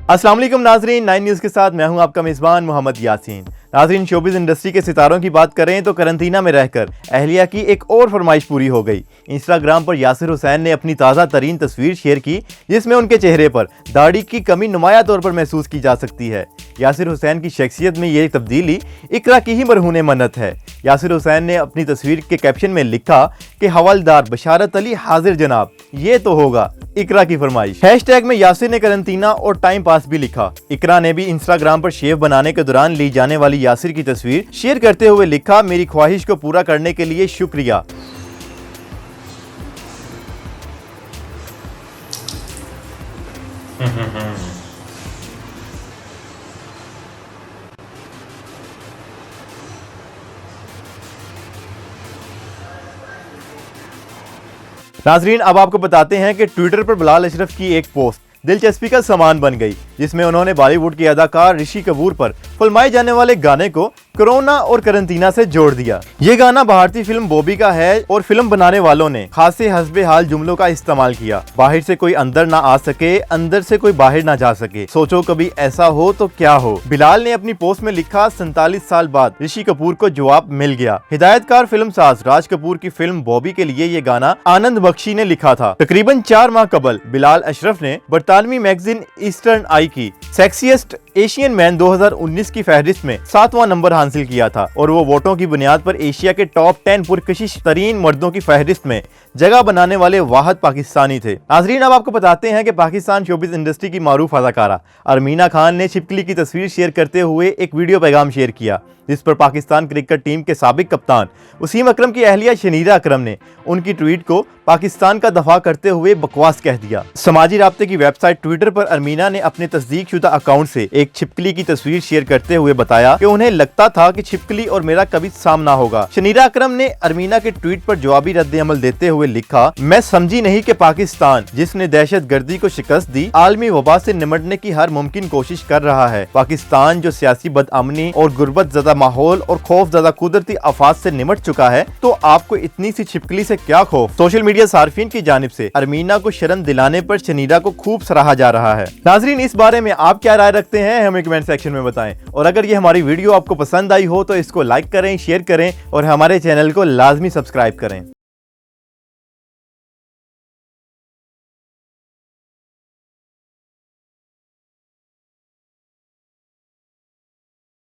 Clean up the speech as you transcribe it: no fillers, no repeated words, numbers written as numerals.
अस्सलाम वालेकुम नाजरीन, 9 न्यूज़ के साथ मैं हूं आपका मेज़बान मोहम्मद यासीन। नाजरीन, शोबिज़ इंडस्ट्री के सितारों की बात करें तो करंतना में रहकर अहलिया की एक और फरमाइश पूरी हो गई। इंस्टाग्राम पर यासिर हुसैन ने अपनी ताज़ा तरीन तस्वीर शेयर की जिसमें उनके चेहरे पर दाढ़ी की कमी नुमाया तौर पर महसूस की जा सकती है। यासिर हुसैन की शख्सियत में ये तब्दीली इकरा की ही मरहून मन्नत है। यासिर हुसैन ने अपनी तस्वीर के कैप्शन में लिखा कि हवालदार बशारत अली हाजिर जनाब, ये तो होगा इकरा की फरमाइश। हैशटैग में यासिर ने करंतना और टाइम पास भी लिखा। इकरा ने भी इंस्टाग्राम पर शेव बनाने के दौरान ली जाने वाली यासिर की तस्वीर शेयर करते हुए लिखा, मेरी ख्वाहिश को पूरा करने के लिए शुक्रिया। नाजरीन, अब आपको बताते हैं कि ट्विटर पर बिलाल अशरफ की एक पोस्ट दिलचस्पी का सामान बन गई, जिसमें उन्होंने बॉलीवुड के अदाकार ऋषि कपूर पर फिल्माए जाने वाले गाने को कोरोना और करंतना से जोड़ दिया। ये गाना भारतीय फिल्म बॉबी का है और फिल्म बनाने वालों ने खासे हस्बे हाल जुमलों का इस्तेमाल किया। बाहर से कोई अंदर ना आ सके, अंदर से कोई बाहर ना जा सके, सोचो कभी ऐसा हो तो क्या हो। बिलाल ने अपनी पोस्ट में लिखा, 47 साल बाद ऋषि कपूर को जवाब मिल गया। हिदायतकार फिल्म साज राज कपूर की फिल्म बॉबी के लिए ये गाना आनंद बख्शी ने लिखा था। तकरीबन 4 माह कबल बिलाल अशरफ ने बरतानवी मैगजीन ईस्टर्न आई की सेक्सिएस्ट एशियन मैन 2019 की फहरिस्त में 7वां नंबर हासिल किया था और वो वोटों की बुनियाद पर एशिया के टॉप 10 पुरकशिश तरीन मर्दों की फहरिस्त में जगह बनाने वाले वाहिद पाकिस्तानी थे। नाजरीन, अब आपको बताते हैं कि पाकिस्तान शोबिज़ इंडस्ट्री की मारूफ अदाकारा अरमीना खान ने छिपकली की तस्वीर शेयर करते हुए एक वीडियो पैगाम शेयर किया, जिस पर पाकिस्तान क्रिकेट टीम के साबिक कप्तान वसीम अकरम की अहलिया शनीरा अकरम ने उनकी ट्वीट को पाकिस्तान का दफा करते हुए बकवास कह दिया। समाजी राब्ते की वेबसाइट ट्विटर पर अरमीना ने अपने तस्दीक शुदा अकाउंट से एक छिपकली की तस्वीर शेयर करते हुए बताया कि उन्हें लगता था कि छिपकली और मेरा कभी सामना होगा। शनीरा अकरम ने अरमीना के ट्वीट पर जवाबी रद्द अमल देते हुए लिखा, मैं समझी नहीं कि पाकिस्तान जिसने दहशत गर्दी को शिकस्त दी आलमी वबा से निमटने की हर मुमकिन कोशिश कर रहा है। पाकिस्तान जो सियासी बदअमनी और गुर्बत ज़दा माहौल और खौफ ज़दा कुदरती आफात से निमट चुका है, तो आपको इतनी सी छिपकली से क्या खौफ। सोशल मीडिया सार्फिन की जानिब से अरमीना को शर्म दिलाने पर शनीरा को खूब सराहा जा रहा है। नाजरीन, इस बारे में आप क्या राय रखते हैं हमें कमेंट सेक्शन में बताएं, और अगर ये हमारी वीडियो आपको पसंद आई हो तो इसको लाइक करें, शेयर करें और हमारे चैनल को लाजमी सब्सक्राइब करें।